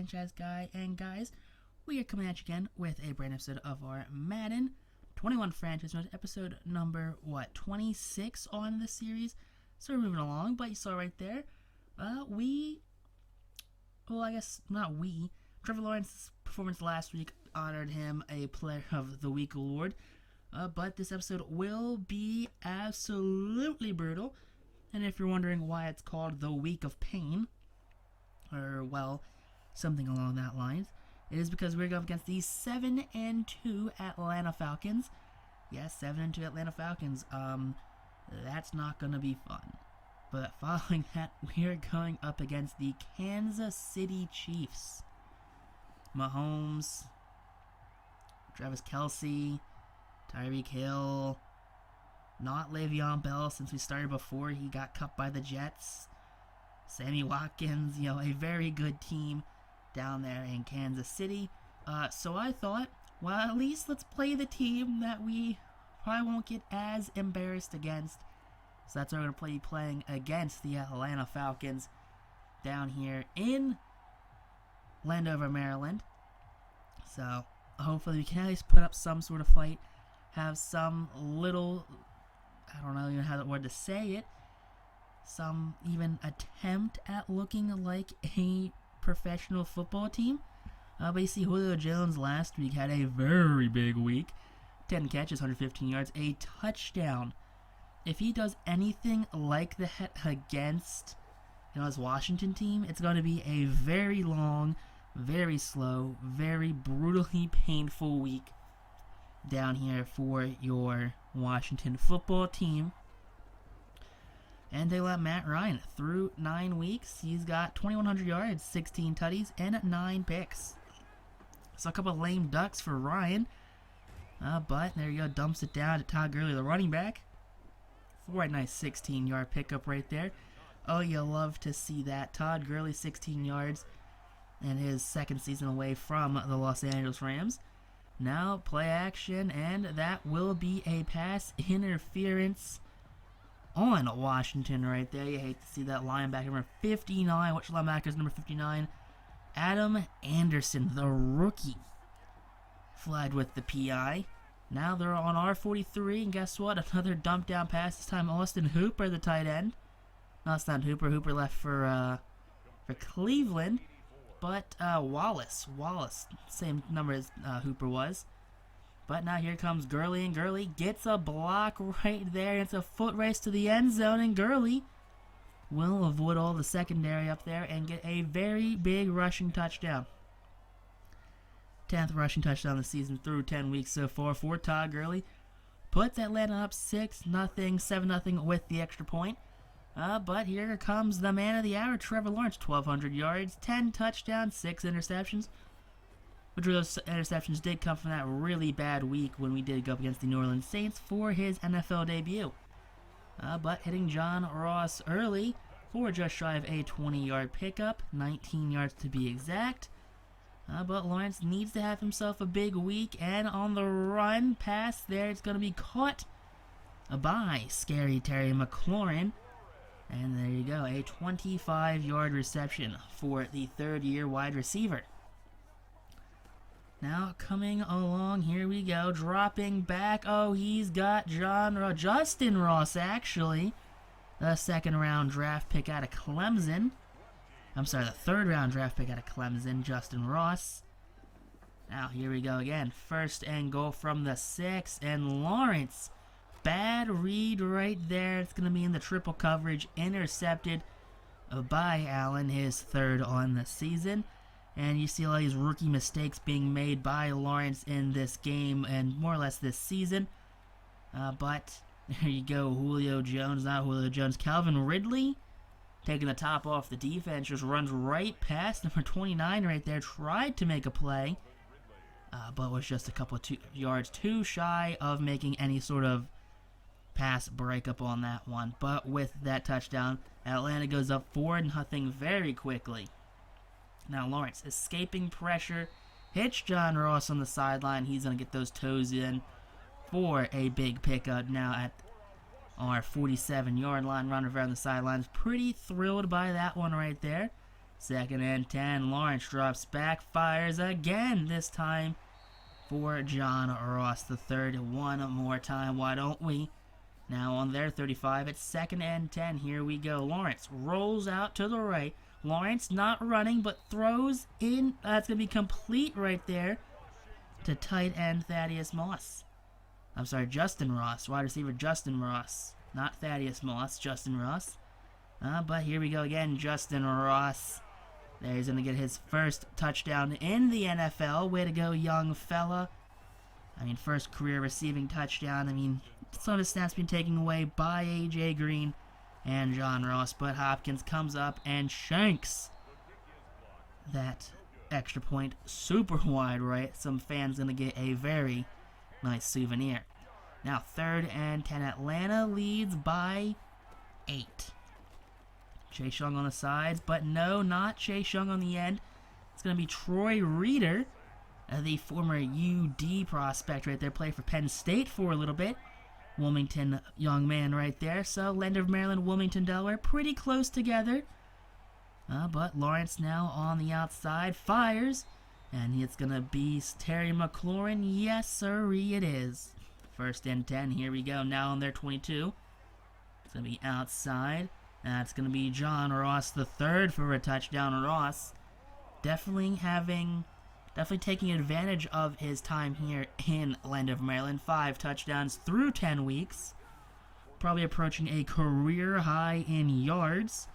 franchise guy, and guys, we are coming at you again with a brand new episode of our Madden 21 franchise mode, episode number 26 on the series. So we're moving along, but you saw right there, Trevor Lawrence's performance last week honored him a Player of the Week award, but this episode will be absolutely brutal. And if you're wondering why it's called the Week of Pain, or, well, something along that lines, it is because we're going up against the 7-2 Atlanta Falcons. Yes, 7-2 Atlanta Falcons. That's not going to be fun. But following that, we're going up against the Kansas City Chiefs. Mahomes, Travis Kelce, Tyreek Hill, not Le'Veon Bell since we started before he got cut by the Jets. Sammy Watkins, a very good team down there in Kansas City. So I thought, well, at least let's play the team that we probably won't get as embarrassed against. So that's why we're going to be playing against the Atlanta Falcons down here in Landover, Maryland. So hopefully we can at least put up some sort of fight, have some little, I don't know even how the word to say it, some even attempt at looking like a professional football team. But you see, Julio Jones last week had a very big week. 10 catches, 115 yards, a touchdown. If he does anything like that against his Washington team, it's going to be a very long, very slow, very brutally painful week down here for your Washington football team. And they let Matt Ryan through 9 weeks. He's got 2,100 yards, 16 tutties, and 9 picks. So a couple of lame ducks for Ryan. But there you go, dumps it down to Todd Gurley, the running back, for a nice 16-yard pickup right there. Oh, you love to see that. Todd Gurley, 16 yards, and his second season away from the Los Angeles Rams. Now, play action, and that will be a pass interference on Washington right there. You hate to see that linebacker, number 59. Which linebacker is number 59? Adam Anderson, the rookie, flagged with the PI. Now they're on R43, and guess what? Another dump down pass. This time Austin Hooper, the tight end. No, it's not Hooper. Hooper left for Cleveland. But Wallace, same number as Hooper was. But now here comes Gurley, and Gurley gets a block right there. It's a foot race to the end zone, and Gurley will avoid all the secondary up there and get a very big rushing touchdown. 10th rushing touchdown this season through 10 weeks so far for Todd Gurley. Puts Atlanta up 6-0, 7-0 with the extra point. But here comes the man of the hour, Trevor Lawrence, 1,200 yards, 10 touchdowns, 6 interceptions. Which of those interceptions did come from that really bad week when we did go up against the New Orleans Saints for his NFL debut. But hitting John Ross early for just shy of a 20-yard pickup, 19 yards to be exact. But Lawrence needs to have himself a big week, and on the run pass there, it's going to be caught by Scary Terry McLaurin. And there you go, a 25-yard reception for the third-year wide receiver. Now coming along, here we go, dropping back. Oh, he's got Justin Ross, actually, the second-round draft pick out of Clemson. I'm sorry, the third-round draft pick out of Clemson, Justin Ross. Now here we go again, first and goal from the 6, and Lawrence, bad read right there. It's going to be in the triple coverage, intercepted by Allen, his third on the season. And you see all these rookie mistakes being made by Lawrence in this game and more or less this season. But there you go, Julio Jones, not Julio Jones, Calvin Ridley, taking the top off the defense, just runs right past number 29 right there, tried to make a play, but was just a couple of yards too shy of making any sort of pass breakup on that one. But with that touchdown, Atlanta goes up 4-0 very quickly. Now Lawrence escaping pressure, hits John Ross on the sideline. He's going to get those toes in for a big pickup now at our 47-yard line, running around the sidelines. Pretty thrilled by that one right there. 2nd and 10. Lawrence drops back, fires again, this time for John Ross III. One more time, why don't we? Now on their 35, it's 2nd and 10. Here we go. Lawrence rolls out to the right. Lawrence not running, but throws in. That's going to be complete right there to tight end Thaddeus Moss. I'm sorry, Justin Ross. Wide receiver Justin Ross. Not Thaddeus Moss, Justin Ross. But here we go again, Justin Ross. There, he's going to get his first touchdown in the NFL. Way to go, young fella. I mean, first career receiving touchdown. I mean, some of his stats being taken away by A.J. Green and John Ross. But Hopkins comes up and shanks that extra point super wide right. Some fans going to get a very nice souvenir. Now, 3rd and 10. Atlanta leads by 8. Chase Young on the sides, but no, not Chase Young on the end. It's going to be Troy Reeder, the former UD prospect right there, played for Penn State for a little bit. Wilmington young man right there. So, Land of Maryland, Wilmington, Delaware, pretty close together. But Lawrence now on the outside, fires, and it's going to be Terry McLaurin. Yes, sirree, it is. 1st and 10, here we go, now on their 22. It's going to be outside. That's going to be John Ross III for a touchdown. Ross definitely taking advantage of his time here in Land of Maryland. 5 touchdowns through 10 weeks. Probably approaching a career high in yards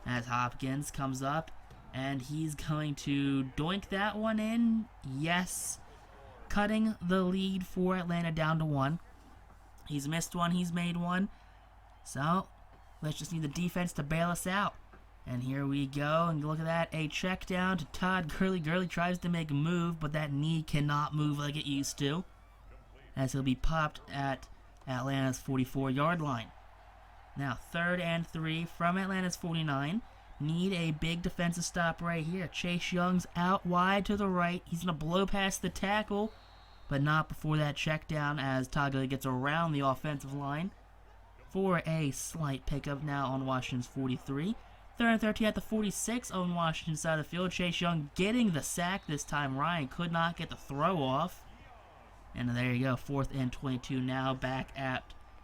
as Hopkins comes up. And he's going to doink that one in. Yes. Cutting the lead for Atlanta down to 1. He's missed one. He's made one. So, let's just need the defense to bail us out. And here we go. And look at that. A check down to Todd Gurley. Gurley tries to make a move, but that knee cannot move like it used to, as he'll be popped at Atlanta's 44-yard line. Now, 3rd and 3 from Atlanta's 49. Need a big defensive stop right here. Chase Young's out wide to the right. He's going to blow past the tackle, but not before that check down as Todd Gurley gets around the offensive line for a slight pickup now on Washington's 43. 3rd and 13 at the 46 on Washington's side of the field. Chase Young getting the sack this time. Ryan could not get the throw off. And there you go, 4th and 22 now back at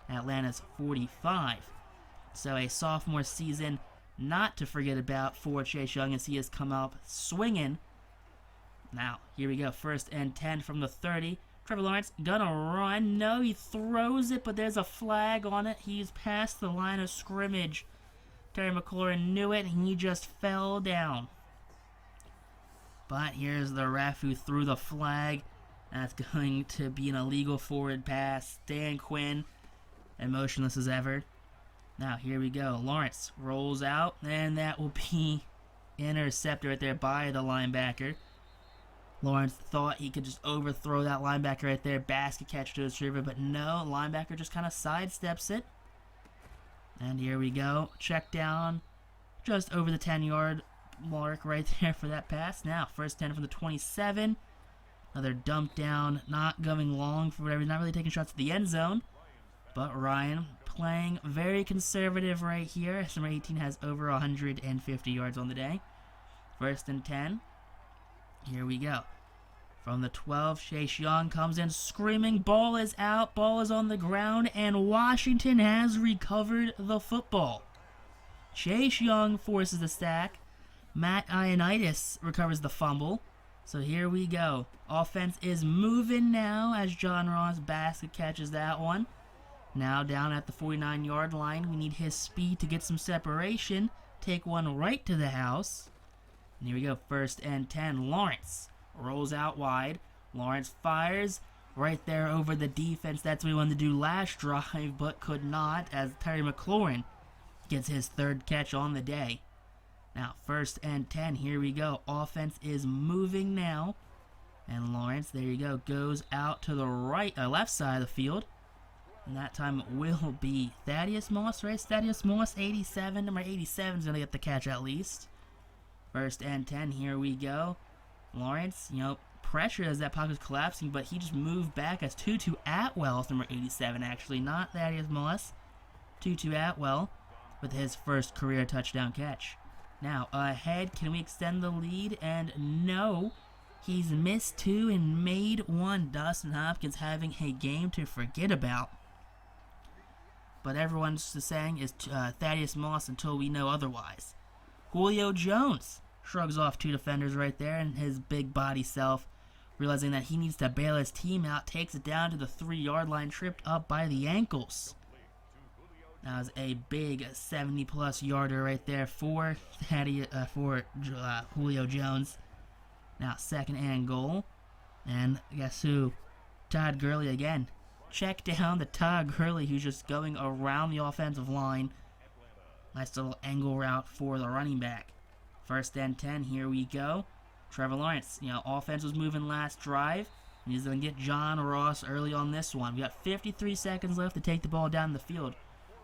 Atlanta's 45. So a sophomore season not to forget about for Chase Young as he has come up swinging. Now, here we go, 1st and 10 from the 30. Trevor Lawrence gonna run. No, he throws it, but there's a flag on it. He's past the line of scrimmage. Terry McLaurin knew it, and he just fell down. But here's the ref who threw the flag. That's going to be an illegal forward pass. Dan Quinn, emotionless as ever. Now, here we go. Lawrence rolls out, and that will be intercepted right there by the linebacker. Lawrence thought he could just overthrow that linebacker right there, basket catch to his receiver, but no, linebacker just kind of sidesteps it. And here we go. Check down just over the 10-yard mark right there for that pass. Now, 1st 10 from the 27. Another dump down, not going long for whatever, not really taking shots at the end zone. But Ryan playing very conservative right here. Number 18 has over 150 yards on the day. 1st and 10. Here we go. From the 12, Chase Young comes in screaming. Ball is out. Ball is on the ground. And Washington has recovered the football. Chase Young forces the sack. Matt Ioannidis recovers the fumble. So here we go. Offense is moving now as John Ross basket catches that one. Now down at the 49-yard line. We need his speed to get some separation. Take one right to the house. And here we go. 1st and 10. Lawrence rolls out wide. Lawrence fires right there over the defense. That's what he wanted to do last drive, but could not as Terry McLaurin gets his 3rd catch on the day. Now, 1st and 10. Here we go. Offense is moving now. And Lawrence, there you go, goes out to the left side of the field. And that time it will be Thaddeus Moss, right? Thaddeus Moss, 87. Number 87 is going to get the catch at least. 1st and 10. Here we go. Lawrence, pressure as that pocket is collapsing, but he just moved back as Tutu Atwell, number 87, actually, not Thaddeus Moss. Tutu Atwell with his first career touchdown catch. Now, ahead, can we extend the lead? And no, he's missed 2 and made 1. Dustin Hopkins having a game to forget about. But everyone's just saying is Thaddeus Moss until we know otherwise. Julio Jones shrugs off 2 defenders right there, and his big body self, realizing that he needs to bail his team out, takes it down to the 3-yard line, tripped up by the ankles. That was a big 70-plus yarder right there for Julio Jones. Now 2nd and goal, and guess who? Todd Gurley again. Check down to Todd Gurley, who's just going around the offensive line. Nice little angle route for the running back. 1st and 10, here we go. Trevor Lawrence, offense was moving last drive. And he's going to get John Ross early on this one. We got 53 seconds left to take the ball down the field.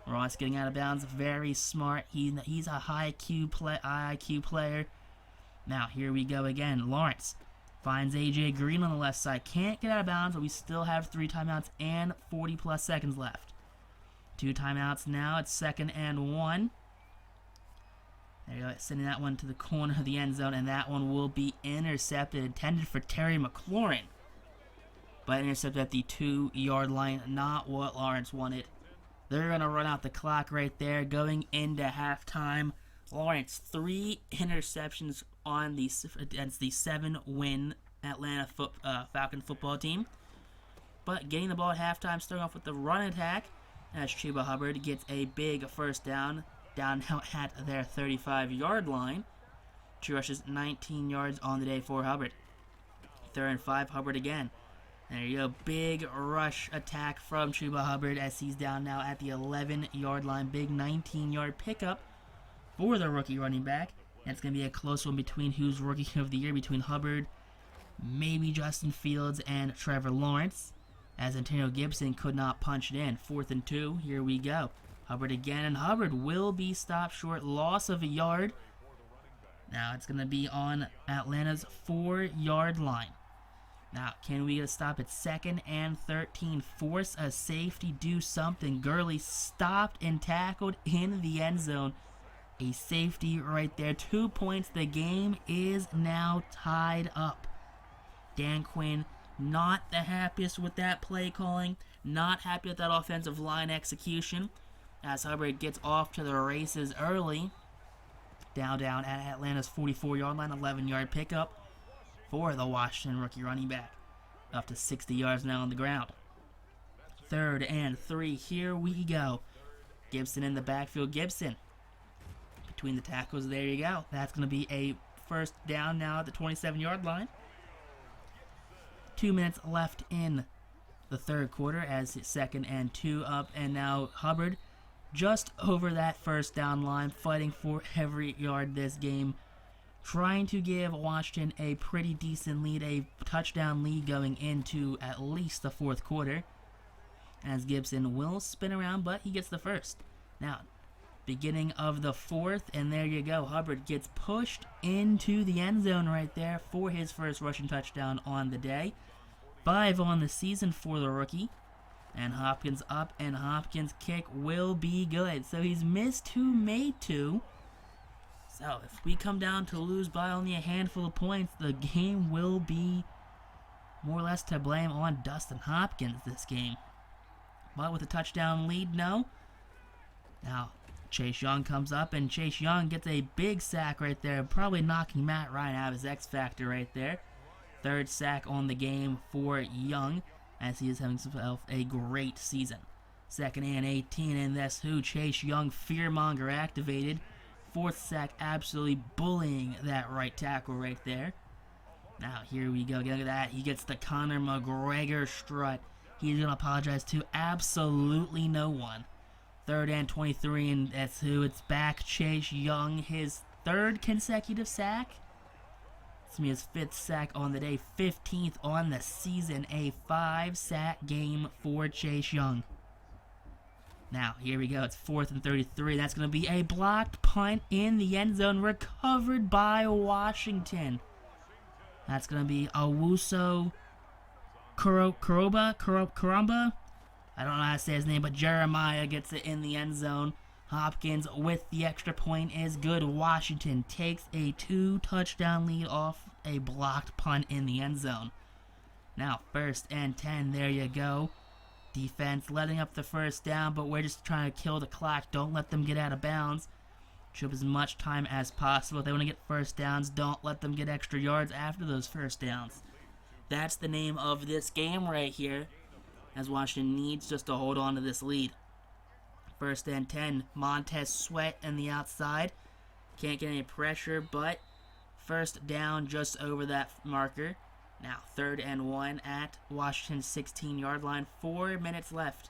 Ross getting out of bounds, very smart. He's a high IQ player. Now, here we go again. Lawrence finds A.J. Green on the left side. Can't get out of bounds, but we still have 3 timeouts and 40-plus seconds left. 2 timeouts now. It's 2nd and 1. There you go. Sending that one to the corner of the end zone, and that one will be intercepted. Intended for Terry McLaurin, but intercepted at the 2-yard line. Not what Lawrence wanted. They're going to run out the clock right there going into halftime. Lawrence, 3 interceptions against the 7-win Atlanta Falcon football team. But getting the ball at halftime, starting off with the run attack, as Chuba Hubbard gets a big 1st down at their 35-yard line. She rushes 19 yards on the day for Hubbard. 3rd and 5, Hubbard again. There you go, big rush attack from Chuba Hubbard as he's down now at the 11-yard line. Big 19-yard pickup for the rookie running back. And it's going to be a close one between who's Rookie of the Year, between Hubbard, maybe Justin Fields, and Trevor Lawrence, as Antonio Gibson could not punch it in. 4th and 2, here we go. Hubbard again, and Hubbard will be stopped short, loss of a yard. Now it's going to be on Atlanta's 4-yard line. Now, can we get a stop at 2nd and 13? Force a safety, do something. Gurley stopped and tackled in the end zone. A safety right there. 2 points. The game is now tied up. Dan Quinn not the happiest with that play calling. Not happy with that offensive line execution, as Hubbard gets off to the races early. Down at Atlanta's 44-yard line. 11-yard pickup for the Washington rookie running back. Up to 60 yards now on the ground. 3rd and 3. Here we go. Gibson in the backfield. Gibson between the tackles. There you go. That's going to be a 1st down now at the 27-yard line. 2 minutes left in the 3rd quarter as it's 2nd and 2 up. And now Hubbard just over that 1st down line, fighting for every yard this game, trying to give Washington a pretty decent lead, a touchdown lead going into at least the 4th quarter, as Gibson will spin around, but he gets the 1st. Now, beginning of the 4th, and there you go. Hubbard gets pushed into the end zone right there for his 1st rushing touchdown on the day. 5 on the season for the rookie. And Hopkins up, and Hopkins' kick will be good. So he's missed 2, made 2. So if we come down to lose by only a handful of points, the game will be more or less to blame on Dustin Hopkins this game. But with a touchdown lead, no. Now, Chase Young comes up, and Chase Young gets a big sack right there, probably knocking Matt Ryan out of his X Factor right there. 3rd sack on the game for Young, as he is having himself a great season. 2nd and 18, and that's who, Chase Young, fearmonger activated. 4th sack, absolutely bullying that right tackle right there. Now, here we go. Look at that. He gets the Conor McGregor strut. He's going to apologize to absolutely no one. 3rd and 23, and that's who. It's back Chase Young, his 3rd consecutive sack. It's going to be his 5th sack on the day, 15th on the season. A 5-sack game for Chase Young. Now, here we go. It's 4th and 33. That's going to be a blocked punt in the end zone, recovered by Washington. That's going to be Owusu Karamba. I don't know how to say his name, but Jeremiah gets it in the end zone. Hopkins with the extra point is good. Washington takes a 2-touchdown lead off a blocked punt in the end zone. Now 1st and 10, there you go. Defense letting up the first down, but we're just trying to kill the clock. Don't let them get out of bounds. Show up as much time as possible. If they want to get first downs, don't let them get extra yards after those first downs. That's the name of this game right here, as Washington needs just to hold on to this lead. 1st and 10, Montez Sweat on the outside. Can't get any pressure, but first down just over that marker. Now 3rd and 1 at Washington's 16-yard line. 4 minutes left.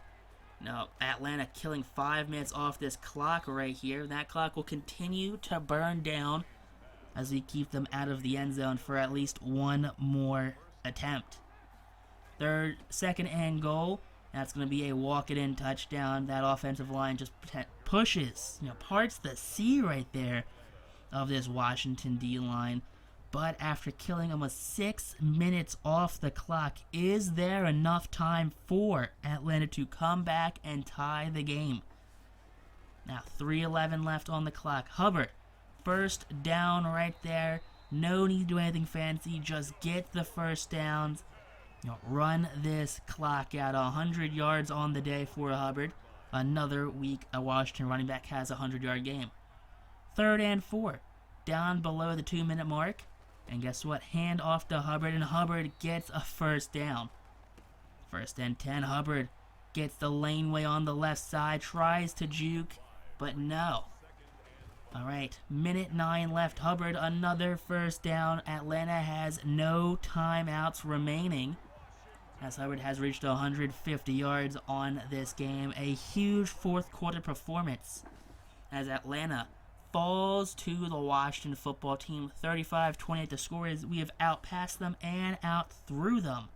Now Atlanta killing 5 minutes off this clock right here. That clock will continue to burn down as we keep them out of the end zone for at least one more attempt. 2nd and goal. That's going to be a walk-it-in touchdown. That offensive line just pushes, parts the sea right there of this Washington D-line. But after killing almost 6 minutes off the clock, is there enough time for Atlanta to come back and tie the game? Now 3:11 left on the clock. Hubbard, first down right there. No need to do anything fancy. Just get the first downs. Run this clock out. 100 yards on the day for Hubbard. Another week a Washington running back has a 100-yard game. 3rd and 4. Down below the 2-minute mark. And guess what? Hand off to Hubbard, and Hubbard gets a first down. 1st and 10. Hubbard gets the laneway on the left side. Tries to juke, but no. Alright, 1:09 left. Hubbard, another first down. Atlanta has no timeouts remaining, as Hubbard has reached 150 yards on this game. A huge 4th quarter performance as Atlanta falls to the Washington football team. 35-28 the score is. We have outpassed them and out through them.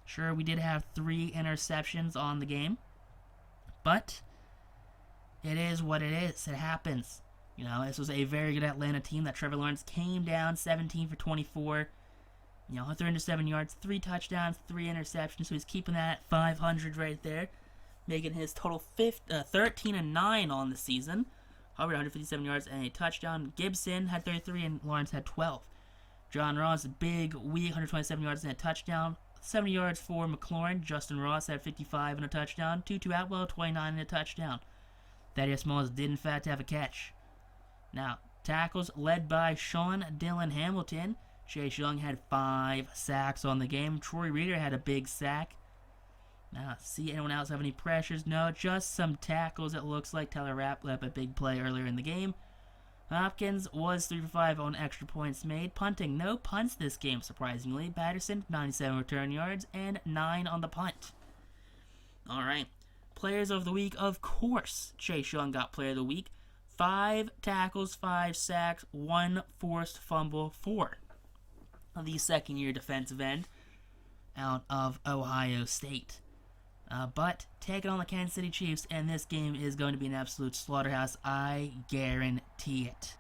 Sure, we did have 3 interceptions on the game, but it is what it is. It happens. This was a very good Atlanta team that Trevor Lawrence came down 17 for 24. 307 yards, 3 touchdowns, 3 interceptions. So he's keeping that at 500 right there, making his total 13-9 on the season. Hubbard 157 yards and a touchdown. Gibson had 33 and Lawrence had 12. John Ross, big week, 127 yards and a touchdown. 70 yards for McLaurin. Justin Ross had 55 and a touchdown. Tutu Atwell, 29 and a touchdown. Thaddeus Smalls did in fact have a catch. Now, tackles led by Sean Dillon Hamilton. Chase Young had 5 sacks on the game. Troy Reader had a big sack. Now, see anyone else have any pressures? No, just some tackles, it looks like. Tyler Rapp a big play earlier in the game. Hopkins was 3 for 5 on extra points made. Punting, no punts this game, surprisingly. Patterson, 97 return yards and 9 on the punt. Alright, players of the week, of course. Chase Young got player of the week. 5 tackles, 5 sacks, 1 forced fumble for the second-year defensive end out of Ohio State. But taking on the Kansas City Chiefs, and this game is going to be an absolute slaughterhouse. I guarantee it.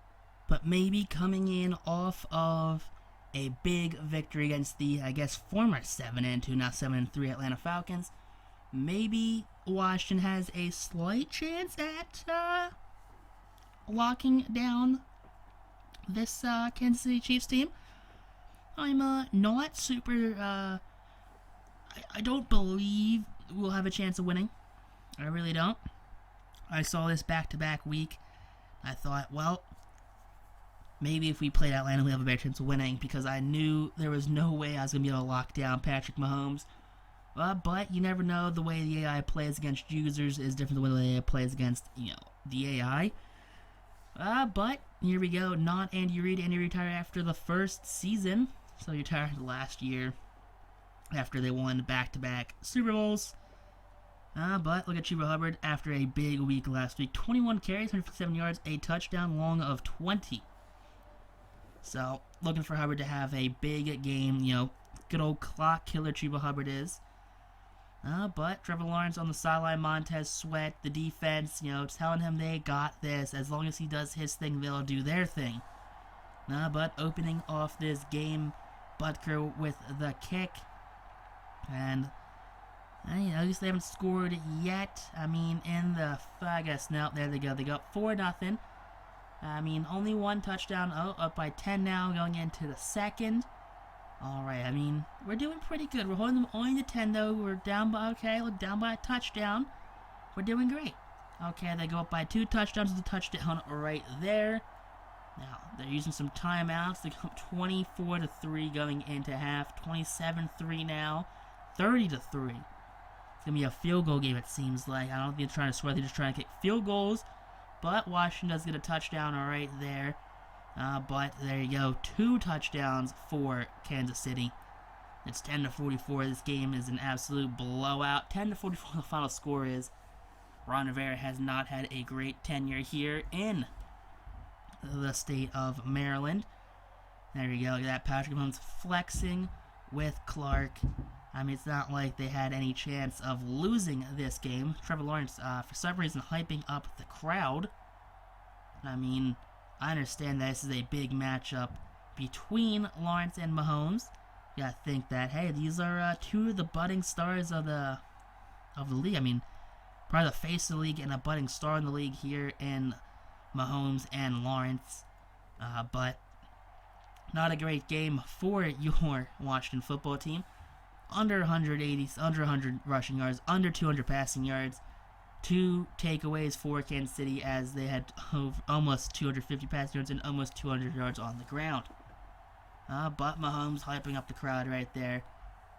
But maybe coming in off of a big victory against the, former 7-2, now 7-3 Atlanta Falcons, maybe Washington has a slight chance at locking down this Kansas City Chiefs team. I'm not super, I don't believe we'll have a chance of winning. I really don't. I saw this back-to-back week. I thought, well, maybe if we played Atlanta, we'll have a better chance of winning, because I knew there was no way I was going to be able to lock down Patrick Mahomes. But you never know. The way the AI plays against users is different than the way the AI plays against, the AI. But here we go. Not Andy Reid. Andy Reid retired after the first season. So he retired last year after they won back-to-back Super Bowls. But look at Chuba Hubbard after a big week last week. 21 carries, 157 yards, a touchdown, long of 20. So looking for Hubbard to have a big game. Good old clock killer Chuba Hubbard is. But Trevor Lawrence on the sideline, Montez Sweat, the defense, telling him they got this. As long as he does his thing, they'll do their thing. But opening off this game, Butker with the kick. And At least they haven't scored yet. I mean, I guess, no, there they go. They got 4-0. I mean, only one touchdown. Oh, up by 10 now, going into the second. Alright, I mean, we're doing pretty good. We're holding them only to 10, though. We're down by, okay, look, down by a touchdown. We're doing great. Okay, they go up by 2 touchdowns with a touchdown right there. Now, they're using some timeouts. They go 24-3 going into half. 27-3 now. 30-3. It's going to be a field goal game, it seems like. I don't think they're trying to swear. They're just trying to kick field goals. But Washington does get a touchdown right there. But there you go. 2 touchdowns for Kansas City. It's 10-44. This game is an absolute blowout. 10-44 the final score is. Ron Rivera has not had a great tenure here in the state of Maryland. There you go. Look at that. Patrick Mahomes flexing with Clark. I mean, it's not like they had any chance of losing this game. Trevor Lawrence, for some reason, hyping up the crowd. I mean, I understand that this is a big matchup between Lawrence and Mahomes. You gotta think that, hey, these are 2 of the budding stars of the league. I mean, probably the face of the league and a budding star in the league here in Mahomes and Lawrence. But not a great game for your Washington football team. Under 180, under 100 rushing yards, under 200 passing yards. 2 takeaways for Kansas City as they had almost 250 passing yards and almost 200 yards on the ground. But Mahomes hyping up the crowd right there.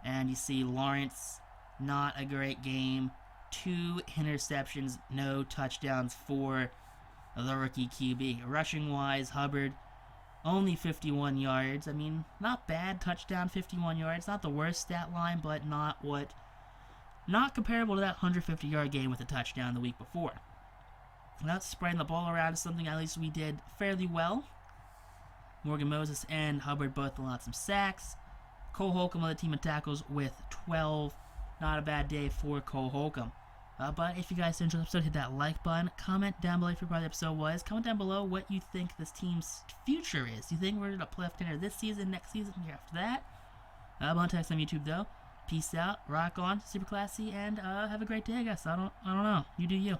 And you see Lawrence, not a great game. 2 interceptions, no touchdowns for the rookie QB. Rushing-wise, Hubbard, only 51 yards. I mean, not bad. Touchdown, 51 yards. Not the worst stat line, but not comparable to that 150-yard game with a touchdown the week before. Now, spreading the ball around is something at least we did fairly well. Morgan Moses and Hubbard both allowed some sacks. Cole Holcomb on the team of tackles with 12. Not a bad day for Cole Holcomb. But if you guys enjoyed the episode, hit that like button. Comment down below if you thought the episode was. Comment down below what you think this team's future is. Do you think we're going to playoff contender this season, next season, year after that? I'm on text on YouTube though. Peace out, rock on, super classy, and have a great day, I guess. I don't know. You do you.